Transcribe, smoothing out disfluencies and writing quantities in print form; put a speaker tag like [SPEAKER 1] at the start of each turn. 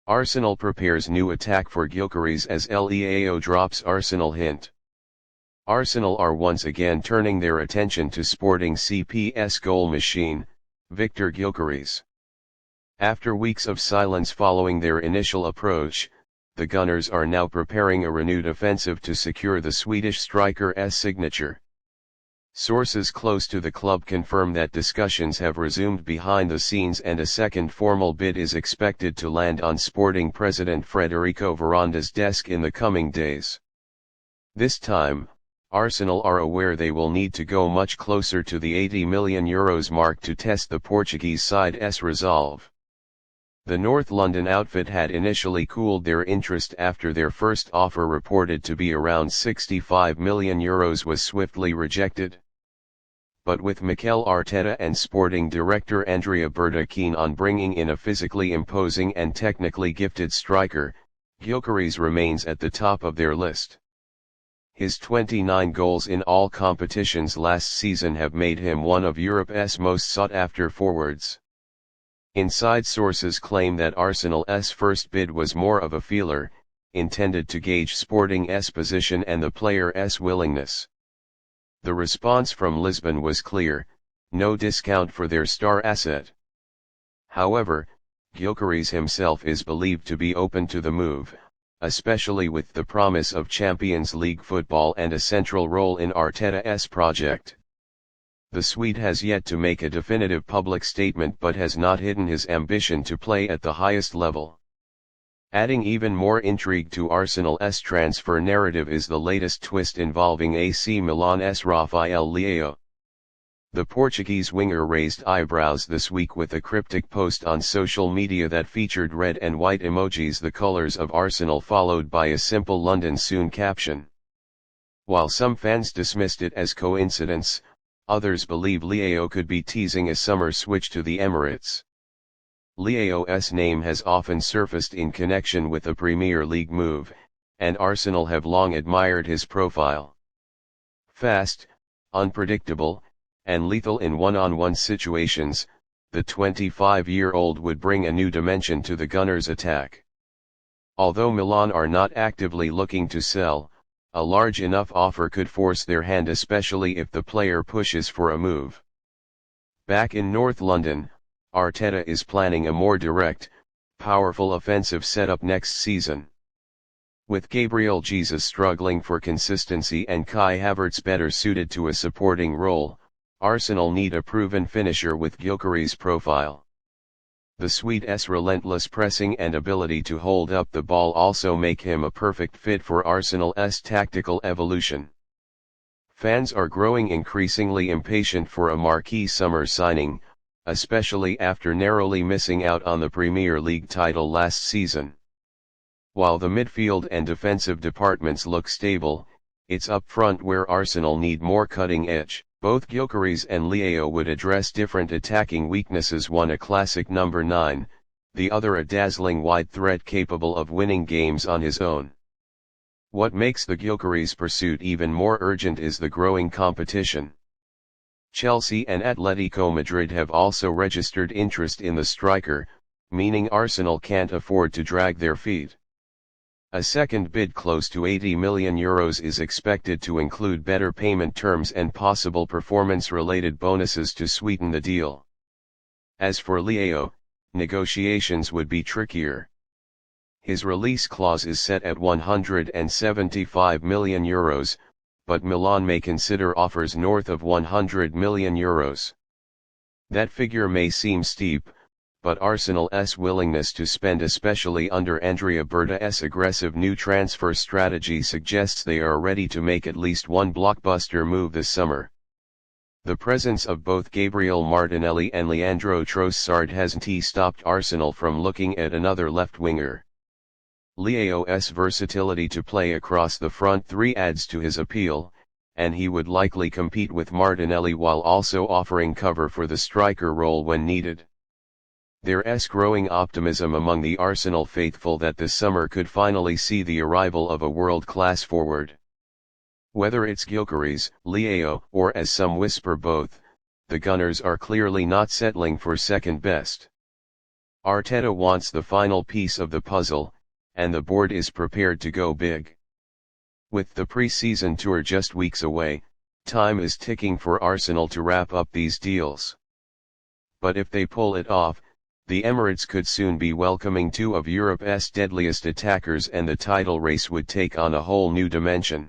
[SPEAKER 1] Arsenal prepares new attack for Gokeris as Leão drops Arsenal hint. Arsenal are once again turning their attention to Sporting CP's goal machine, Viktor Gyökeres. After weeks of silence following their initial approach, the Gunners are now preparing a renewed offensive to secure the Swedish striker's signature. Sources close to the club confirm that discussions have resumed behind the scenes and a second formal bid is expected to land on Sporting President Frederico Veranda's desk in the coming days. This time, Arsenal are aware they will need to go much closer to the €80 million mark to test the Portuguese side's resolve. The North London outfit had initially cooled their interest after their first offer, reported to be around €65 million, was swiftly rejected. But with Mikel Arteta and sporting director Andrea Berta keen on bringing in a physically imposing and technically gifted striker, Gokeris remains at the top of their list. His 29 goals in all competitions last season have made him one of Europe's most sought-after forwards. Inside sources claim that Arsenal's first bid was more of a feeler, intended to gauge Sporting's position and the player's willingness. The response from Lisbon was clear: no discount for their star asset. However, Gokeris himself is believed to be open to the move, especially with the promise of Champions League football and a central role in Arteta's project. The Swede has yet to make a definitive public statement but has not hidden his ambition to play at the highest level. Adding even more intrigue to Arsenal's transfer narrative is the latest twist involving AC Milan's Rafael Leão. The Portuguese winger raised eyebrows this week with a cryptic post on social media that featured red and white emojis, the colours of Arsenal, followed by a simple "London soon" caption. While some fans dismissed it as coincidence, others believe Leão could be teasing a summer switch to the Emirates. Leão's name has often surfaced in connection with a Premier League move, and Arsenal have long admired his profile. Fast, unpredictable, and lethal in one-on-one situations, the 25-year-old would bring a new dimension to the Gunners' attack. Although Milan are not actively looking to sell, a large enough offer could force their hand, especially if the player pushes for a move. Back in North London, Arteta is planning a more direct, powerful offensive setup next season. With Gabriel Jesus struggling for consistency and Kai Havertz better suited to a supporting role, Arsenal need a proven finisher with Gyökeres' profile. The Swede's relentless pressing and ability to hold up the ball also make him a perfect fit for Arsenal's tactical evolution. Fans are growing increasingly impatient for a marquee summer signing, especially after narrowly missing out on the Premier League title last season. While the midfield and defensive departments look stable, it's up front where Arsenal need more cutting edge. Both Gokeris and Leão would address different attacking weaknesses, one a classic number 9, the other a dazzling wide threat capable of winning games on his own. What makes the Gokeris pursuit even more urgent is the growing competition. Chelsea and Atletico Madrid have also registered interest in the striker, meaning Arsenal can't afford to drag their feet. A second bid close to €80 million is expected to include better payment terms and possible performance-related bonuses to sweeten the deal. As for Leão, negotiations would be trickier. His release clause is set at €175 million, but Milan may consider offers north of €100 million. That figure may seem steep, but Arsenal's willingness to spend, especially under Andrea Berta's aggressive new transfer strategy, suggests they are ready to make at least one blockbuster move this summer. The presence of both Gabriel Martinelli and Leandro Trossard hasn't stopped Arsenal from looking at another left winger. Leão's versatility to play across the front three adds to his appeal, and he would likely compete with Martinelli while also offering cover for the striker role when needed. There's growing optimism among the Arsenal faithful that this summer could finally see the arrival of a world-class forward. Whether it's Gokeris, Leão, or as some whisper both, the Gunners are clearly not settling for second best. Arteta wants the final piece of the puzzle, and the board is prepared to go big. With the pre-season tour just weeks away, time is ticking for Arsenal to wrap up these deals. But if they pull it off, the Emirates could soon be welcoming two of Europe's deadliest attackers, and the title race would take on a whole new dimension.